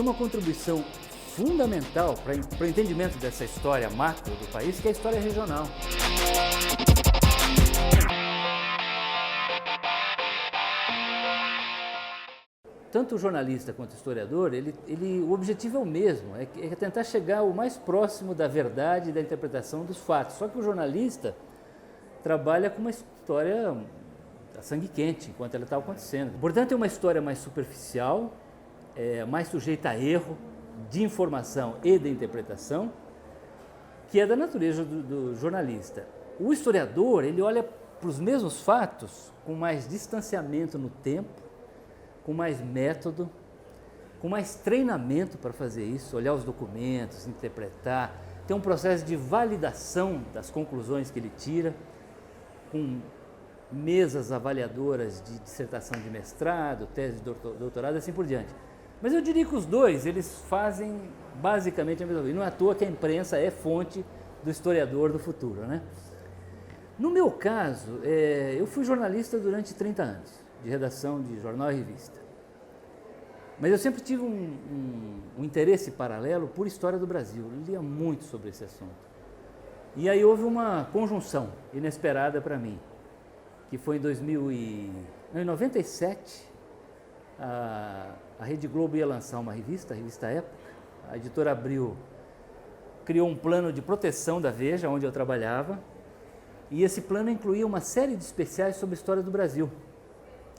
uma contribuição fundamental para o entendimento dessa história macro do país, que é a história regional. Tanto o jornalista quanto o historiador, o objetivo é o mesmo, é tentar chegar o mais próximo da verdade e da interpretação dos fatos. Só que o jornalista trabalha com uma história a sangue quente, enquanto ela está acontecendo. Portanto, é uma história mais superficial, mais sujeita a erro de informação e de interpretação, que é da natureza do jornalista. O historiador, ele olha para os mesmos fatos com mais distanciamento no tempo, com mais método, com mais treinamento para fazer isso, olhar os documentos, interpretar, ter um processo de validação das conclusões que ele tira, com mesas avaliadoras de dissertação de mestrado, tese de doutorado, assim por diante. Mas eu diria que os dois, eles fazem basicamente a mesma coisa. E não é à toa que a imprensa é fonte do historiador do futuro, né? No meu caso, eu fui jornalista durante 30 anos, de redação de jornal e revista. Mas eu sempre tive um interesse paralelo por história do Brasil. Eu lia muito sobre esse assunto. E aí houve uma conjunção inesperada para mim, que foi em 97, a Rede Globo ia lançar uma revista, a revista Época. A editora Abril criou um plano de proteção da Veja, onde eu trabalhava, e esse plano incluía uma série de especiais sobre a história do Brasil,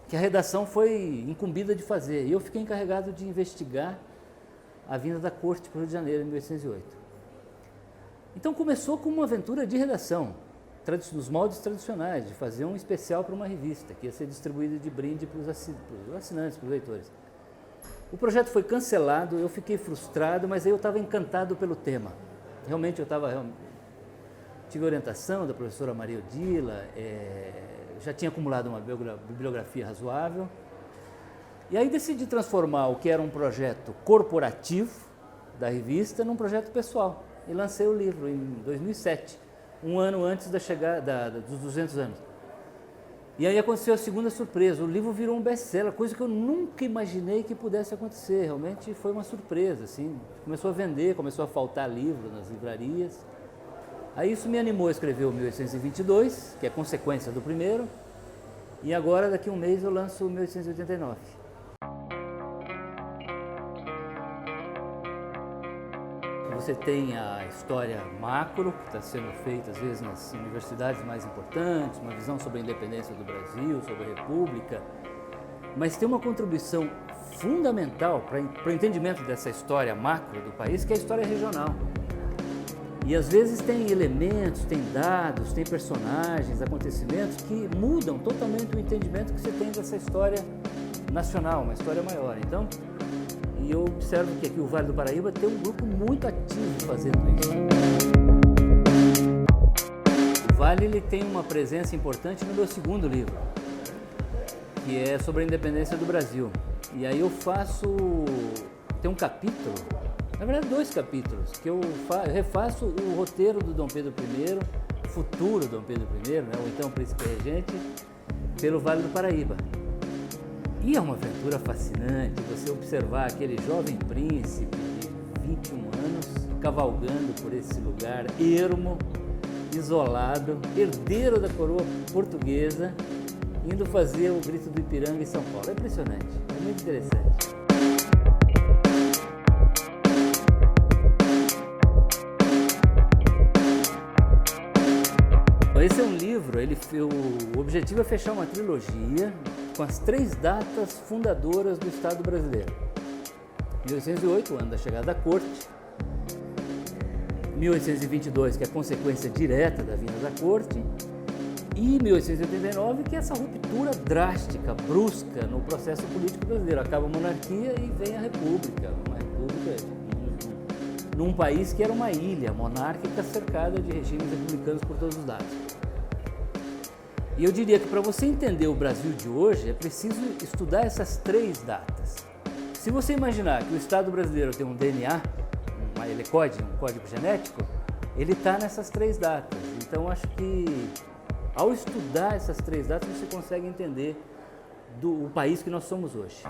que a redação foi incumbida de fazer. E eu fiquei encarregado de investigar a vinda da corte para o Rio de Janeiro, em 1808. Então começou com uma aventura de redação, nos moldes tradicionais, de fazer um especial para uma revista, que ia ser distribuída de brinde para os assinantes, para os leitores. O projeto foi cancelado, eu fiquei frustrado, mas aí eu estava encantado pelo tema. Realmente tive orientação da professora Maria Odila, já tinha acumulado uma bibliografia razoável, e aí decidi transformar o que era um projeto corporativo da revista num projeto pessoal, e lancei o livro em 2007, um ano antes da chegada dos 200 anos. E aí aconteceu a segunda surpresa, o livro virou um best-seller, coisa que eu nunca imaginei que pudesse acontecer, realmente foi uma surpresa, assim, começou a vender, começou a faltar livro nas livrarias. Aí isso me animou a escrever o 1822, que é consequência do primeiro, e agora, daqui a um mês, eu lanço o 1889. Você tem a história macro, que está sendo feita, às vezes, nas universidades mais importantes, uma visão sobre a independência do Brasil, sobre a República, mas tem uma contribuição fundamental para o entendimento dessa história macro do país, que é a história regional. E às vezes tem elementos, tem dados, tem personagens, acontecimentos que mudam totalmente o entendimento que você tem dessa história nacional, uma história maior. Então, e eu observo que aqui o Vale do Paraíba tem um grupo muito ativo fazendo isso. O Vale ele tem uma presença importante no meu segundo livro, que é sobre a independência do Brasil. E aí eu tem um capítulo, na verdade 2 capítulos, que eu refaço o roteiro do Dom Pedro I, futuro Dom Pedro I, né, ou então Príncipe Regente, pelo Vale do Paraíba. E é uma aventura fascinante você observar aquele jovem príncipe de 21 anos cavalgando por esse lugar ermo, isolado, herdeiro da coroa portuguesa, indo fazer o Grito do Ipiranga em São Paulo. É impressionante, é muito interessante. Esse é um livro, o objetivo é fechar uma trilogia com as 3 datas fundadoras do Estado brasileiro. 1808, o ano da chegada da corte. 1822, que é a consequência direta da vinda da corte. E 1889, que é essa ruptura drástica, brusca no processo político brasileiro. Acaba a monarquia e vem a república, uma república num país que era uma ilha monárquica cercada de regimes republicanos por todos os lados. E eu diria que para você entender o Brasil de hoje, é preciso estudar essas 3 datas. Se você imaginar que o Estado brasileiro tem um DNA, um código genético, ele está nessas 3 datas. Então, acho que ao estudar essas 3 datas, você consegue entender o país que nós somos hoje.